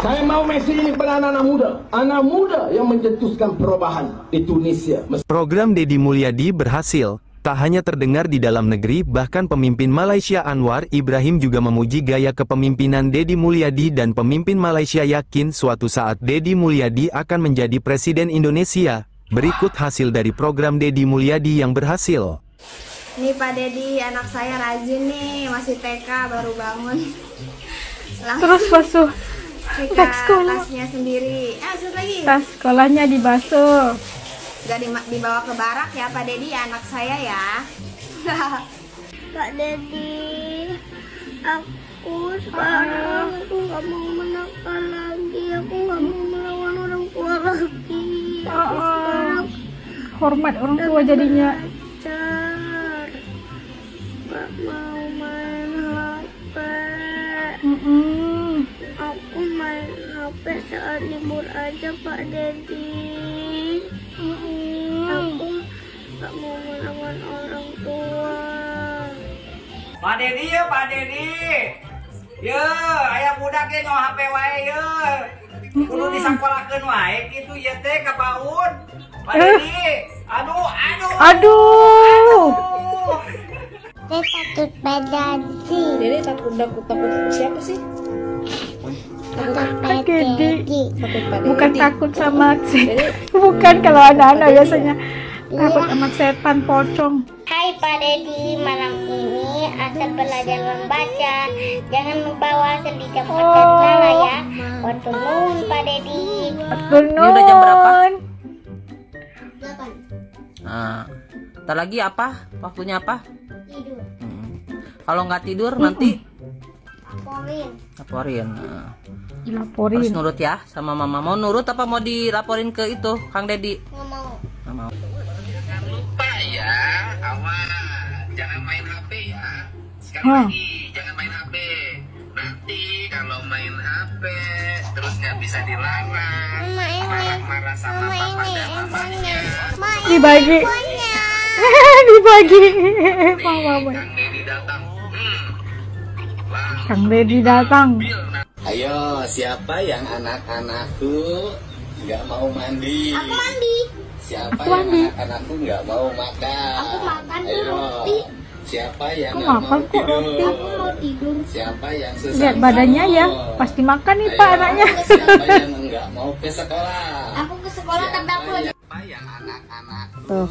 Saya mau message ini kepada anak muda yang mencetuskan perubahan di Tunisia. Program Deddy Mulyadi berhasil. Tak hanya terdengar di dalam negeri, bahkan pemimpin Malaysia Anwar Ibrahim juga memuji gaya kepemimpinan Deddy Mulyadi dan pemimpin Malaysia yakin suatu saat Deddy Mulyadi akan menjadi Presiden Indonesia. Berikut hasil dari program Deddy Mulyadi yang berhasil. Nih Pak Deddy, anak saya rajin nih, masih TK baru bangun. Terus basuh sekolah. Tasnya sendiri. Lagi. Tas sekolahnya dibasuh. Gak dibawa ke barak ya Pak Deddy, anak saya ya. Kak Deddy, aku sekarang aku gak mau menakal lagi, aku gak mau melawan orang tua lagi. Aku sekarang hormat orang tua jadinya. belajar, gak mau main HP. Aku main HP saat libur aja Pak Deddy. Aku gak mau melawan orang tua. Pak Deddy ya Pak Deddy. Ya, ayah budak ge nyawa HP wae ye. Kudu disampalakeun wae kitu ye teh ka PAUD. Pak Deddy. Aduh. Saya takut Pak Deddy. Deddy takut siapa sih? Takut Pak Deddy. Deddy. Bukan takut sama bukan, kalau anak-anak biasanya takut sama setan pocong. Hai Pak Deddy, malam ini asal belajar membaca. Jangan membawa sedikit lala ya. Waktu nuhun Pak Deddy. Ini udah jam berapa? 8. Nah, ntar lagi apa? Waktunya apa? Tidur. Kalau nggak tidur nanti Laporin. Nah, Dilaporin. harus nurut ya sama mama. Mau nurut apa mau dilaporin ke itu Kang Deddy? Nggak mau. Nggak mau. Jangan lupa ya, awas. Jangan main HP ya. Sekali lagi, jangan main HP. Nanti kalau main HP terus nggak bisa dilarang, marah-marah sama papa dan mamanya. Dibagi. Dibagi. Mama. Kang Deddy datang. Kang Deddy datang. Ayo, siapa yang anak-anakku nggak mau mandi? Aku mandi. Siapa Aku yang mandi. anak-anakku nggak mau makan? Aku makan Ayo. roti. Siapa yang Aku nggak makan mau kok roti. tidur? Aku mau tidur. Siapa yang susah Lihat badannya ya, bangun? pasti makan nih Ayo, Pak anaknya. Siapa yang nggak mau ke sekolah? Aku ke sekolah tapi aku lagi. Siapa yang anak-anakku Tuh.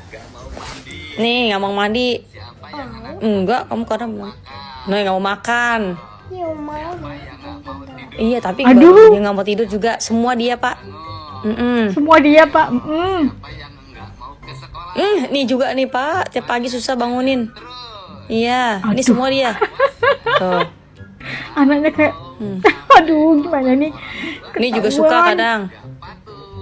nggak mau mandi? Nih nggak mau mandi. Siapa yang anak Enggak, kamu kadang bilang. Nih nggak mau makan. Ya mau. yang nggak mau tidur? Iya tapi Aduh. dia nggak mau tidur juga. Semua dia Pak. Semua dia Pak. Siapa yang nggak mau ke sekolah? Nih juga nih Pak. Tiap pagi susah bangunin. Iya, ini Aduh. semua dia. Tuh. Anaknya kayak aduh gimana nih. Ini juga suka kadang.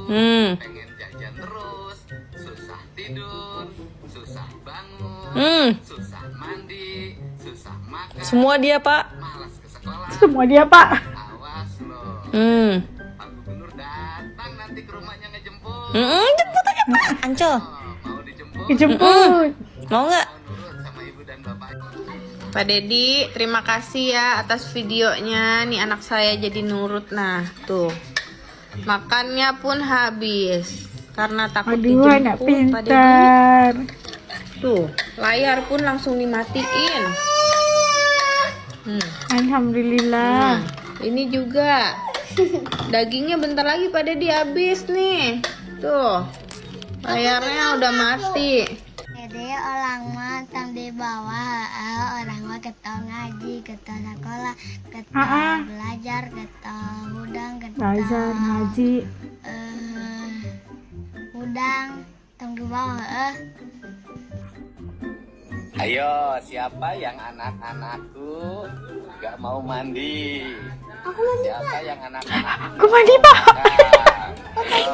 Pengen jajan terus, susah tidur, susah bangun, susah mandi, susah makan, Semua dia Pak. malas ke sekolah. Semua dia Pak. Awas loh, Pak Gubernur datang nanti ke rumahnya ngejemput. Jemput aja Pak. Ancol. Mau dijemput, Dijemput. Mau nggak? nurut sama ibu dan bapak. Pak Deddy, terima kasih ya atas videonya. Nih anak saya jadi nurut. Nah, tuh. Makannya pun habis karena takut Aduh anak dijemput, Pak Deddy. pintar. Tuh, layar pun langsung dimatiin. Alhamdulillah. Ini juga. Dagingnya bentar lagi Pak Deddy habis nih. Tuh. Layarnya udah mati. Jadi orang mah di bawah, orang mah ketol ngaji, ketol sekolah, ketol belajar, ketol udang, ketol Belajar ngaji. udang, tong di bawah. Ayo, siapa yang anak-anakku nggak mau mandi? Aku mandi Siapa yang anak-anakku Aku mandi Pak.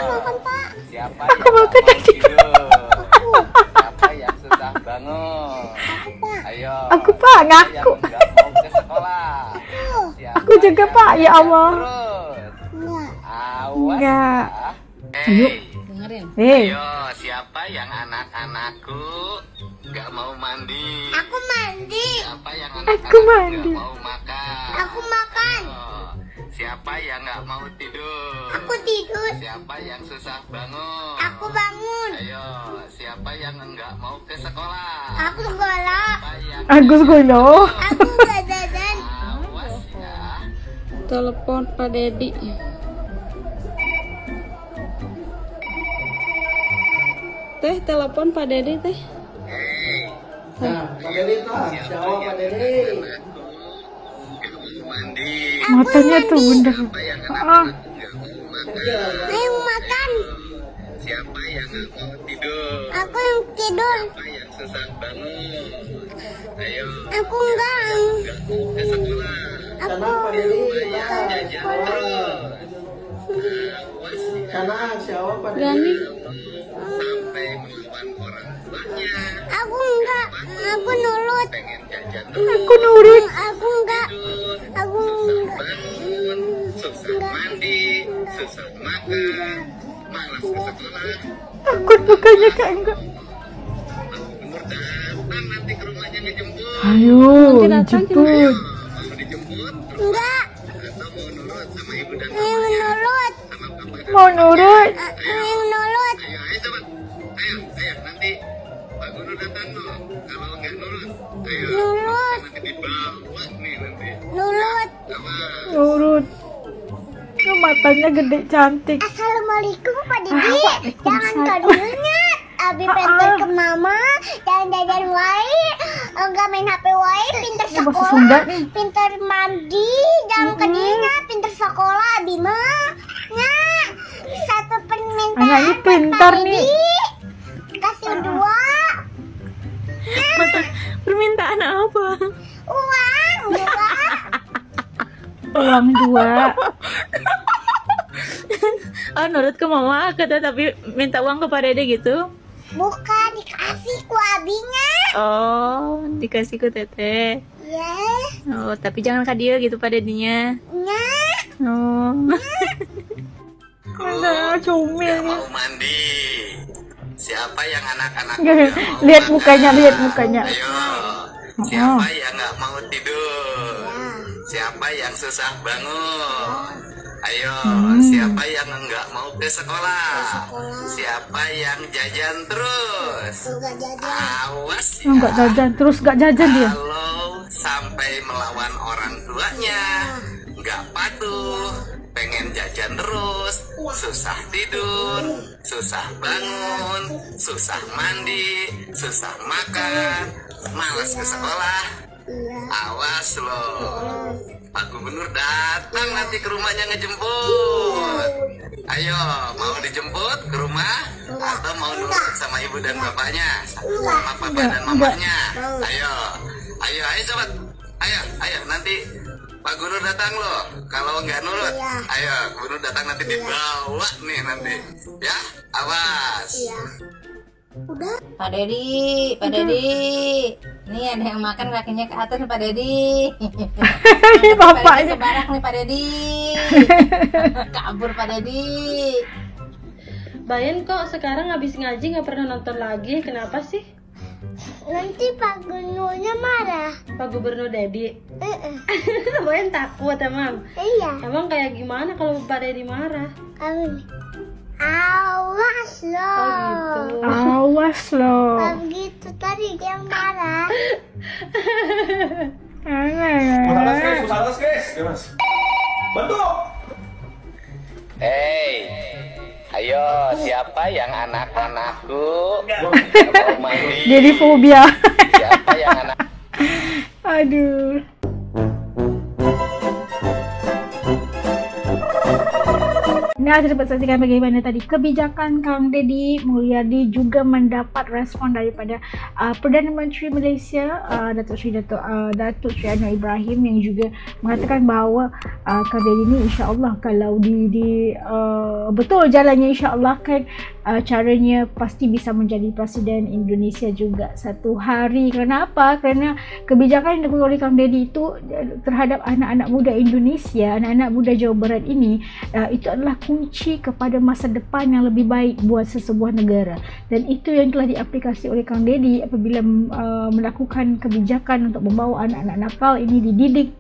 makan Pak. Siapa Aku yang makan nggak mau tadi. tidur? Siapa yang susah bangun? Ayo. Aku Pak Siapa ngaku. yang nggak mau ke sekolah? Siapa Aku juga yang Pak, ya Allah. terus? Enggak. Awas. Enggak. Ya. Ayo. Dengerin. Ayo, siapa yang anak-anakku nggak mau mandi? Aku mandi. Siapa yang Aku anak-anakku mandi. nggak mau makan? Aku makan. Ayo. Siapa yang nggak mau tidur? Aku tidur. Siapa yang susah bangun? Aku bangun. Ayo, siapa yang nggak mau ke sekolah? Aku sekolah. Siapa yang Aku sekolah. Aku nggak jajan. awas ya? Telepon Pak Dedi. Teh, telepon Pak Dedi teh. Mandi. Matanya tuh bunda. Ayo makan. Siapa yang nggak mau tidur? Aku yang tidur. Siapa yang susah bangun? Ayo, Aku enggak. nggak mau ke sekolah. Aku Jajan terus. Awas ya. Gani. Sampai melawan orang tuanya. Aku enggak. Aku nurut. Pengen jajan Aku nurut. Aku enggak. terus. Aku enggak. Bangun, susah mandi, susah makan, malas ke sekolah. Takut mukanya Kak enggak. Umur datang nanti ke rumahnya ngejemput. Ayo, datang jemput. Mau dijemput Enggak. atau mau nurut sama ibu dan Yang nurut. sama papa? Mau nurut. Yang nurut. Ayo cepat. Ayo nanti Pak Guru datang loh. Kalau nggak nurut, ayo. Nurut. Nanti dibawa nih nanti. Nurut. Apa? Nurut. Itu matanya gede cantik. Assalamualaikum Pak Didi. Jangan kadunya. Abi pinter ke mama. Jangan jajan wae. Enggak main HP wae. Pinter Ini bahasa sekolah. Sunda nih. Pinter mandi. Jangan kadinya. Pinter sekolah. Abi mah. Nah. Satu permintaan. Anak ini buat pintar Pak nih. Didi. Kasih 2. Permintaan apa? Uang. 2. Uang 2. Oh, nurut ke mama kata tapi minta uang ke Pak Dede gitu. Bukan dikasih ku abinya. Oh, dikasih ke Teteh. Ya. Oh, tapi jangan ke dia gitu Pak Dedinya. Nah. Oh. Ada comel nih. Mau mandi. Siapa yang anak-anak Lihat mukanya, lihat mukanya. Ayo. Siapa yang nggak mau tidur? Siapa yang susah bangun? Ayo, siapa yang nggak mau ke sekolah? Siapa yang jajan terus? Enggak jajan. Awas ya. Enggak jajan, terus enggak jajan dia. Kalau sampai melawan orang tuanya, nggak patuh, pengen jajan terus, susah tidur, susah bangun, susah mandi, susah makan, malas ke sekolah. Awas loh, Pak Gubernur datang nanti ke rumahnya ngejemput. Ayo, mau dijemput ke rumah atau mau nurut sama ibu dan bapaknya, sama papa dan mamanya? Ayo sobat, ayo nanti Pak Gubernur datang loh. Kalau nggak nurut, ayo Gubernur datang nanti dibawa nih nanti, ya awas. Udah. Pak Dedi, nih ada yang makan kakinya ke atas nih Pak Dedi. Bapaknya. Ke barak nih Pak Dedi. Kabur Pak Dedi. Bayan kok sekarang habis ngaji nggak pernah nonton lagi. Kenapa sih? Nanti Pak Gubernurnya marah. Pak Gubernur Dedi. Bayan takut emang. Iya. Emang kayak gimana kalau Pak Dedi marah? Awas loh. Oh gitu. Awas loh. Begitu tadi dia marah. Pusalas guys, mas. Bantu. Hey, ayo siapa yang anak-anakku mau mandi? Jadi fobia. Siapa yang anak? Aduh. Nah, dapat saksikan bagaimana tadi kebijakan Kang Deddy Mulyadi juga mendapat respon daripada Perdana Menteri Malaysia Datuk Seri Anwar Ibrahim yang juga mengatakan bahawa Kang Deddy ini insya-Allah kalau betul jalannya insya-Allah kan caranya pasti bisa menjadi Presiden Indonesia juga satu hari. Kerana apa? Kerana kebijakan yang dilakukan oleh Kang Deddy itu terhadap anak-anak muda Indonesia, anak-anak muda Jawa Barat ini, itu adalah kunci kepada masa depan yang lebih baik buat sesebuah negara. Dan itu yang telah diaplikasi oleh Kang Deddy apabila melakukan kebijakan untuk membawa anak-anak nakal ini dididik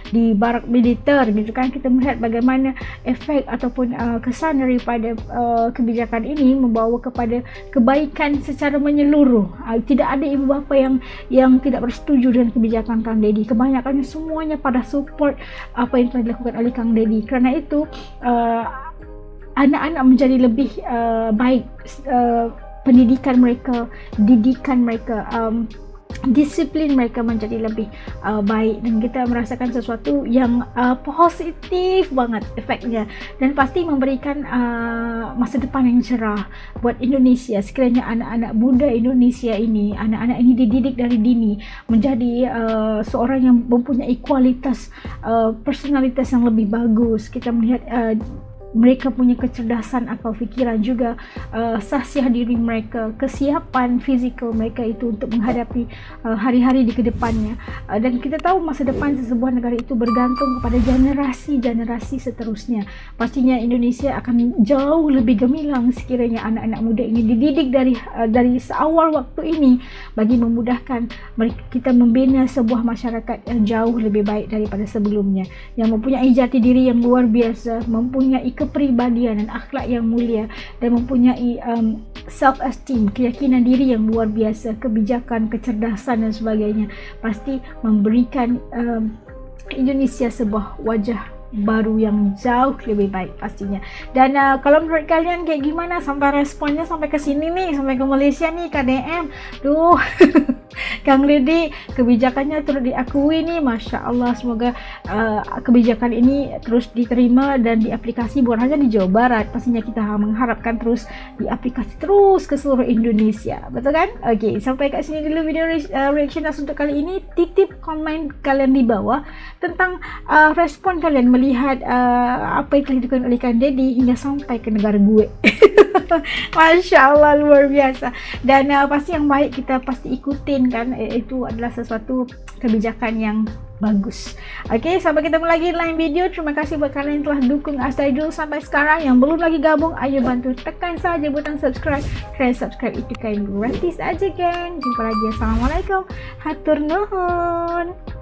di barak militer gitu kan. Kita melihat bagaimana efek ataupun kesan daripada kebijakan ini membawa kepada kebaikan secara menyeluruh. Tidak ada ibu bapa yang tidak bersetuju dengan kebijakan Kang Deddy. Kebanyakannya semuanya pada support apa yang telah dilakukan oleh Kang Deddy. Kerana itu anak-anak menjadi lebih baik, pendidikan mereka, didikan mereka, disiplin mereka menjadi lebih baik, dan kita merasakan sesuatu yang positif banget efeknya, dan pasti memberikan masa depan yang cerah buat Indonesia. Sekiranya anak-anak muda Indonesia ini, anak-anak ini dididik dari dini menjadi seorang yang mempunyai kualitas personalitas yang lebih bagus. Kita melihat mereka punya kecerdasan akal fikiran juga, sahsiah diri mereka, kesiapan fizikal mereka itu untuk menghadapi hari-hari di kedepannya. Dan kita tahu masa depan sesebuah negara itu bergantung kepada generasi-generasi seterusnya. Pastinya Indonesia akan jauh lebih gemilang sekiranya anak-anak muda ini dididik dari seawal waktu ini, bagi memudahkan kita membina sebuah masyarakat yang jauh lebih baik daripada sebelumnya, yang mempunyai jati diri yang luar biasa, mempunyai kepribadian dan akhlak yang mulia, dan mempunyai self esteem, keyakinan diri yang luar biasa, kebijakan, kecerdasan dan sebagainya. Pasti memberikan Indonesia sebuah wajah baru yang jauh lebih baik pastinya. Dan kalau menurut kalian kayak gimana sampai responnya sampai ke sini nih, sampai ke Malaysia nih, KDM. Duh. Kang Deddy kebijakannya terus diakui nih, Masya Allah. Semoga kebijakan ini terus diterima dan diaplikasi bukan hanya di Jawa Barat, pastinya kita mengharapkan terus diaplikasi terus ke seluruh Indonesia, betul kan? Oke, sampai kat sini dulu video reaction untuk kali ini. Titip komen kalian di bawah tentang respon kalian melihat apa yang telah dilakukan oleh Kang Deddy hingga sampai ke negara gue. Masya Allah, luar biasa. Dan pasti yang baik kita pasti ikutin kan, itu adalah sesuatu kebijakan yang bagus. Oke, sampai ketemu lagi di lain video. Terima kasih buat kalian yang telah dukung As dari dulu sampai sekarang. Yang belum lagi gabung, ayo bantu tekan saja butang subscribe. Karena subscribe itu kayak gratis aja, geng. Jumpa lagi. Assalamualaikum, hatur nuhun.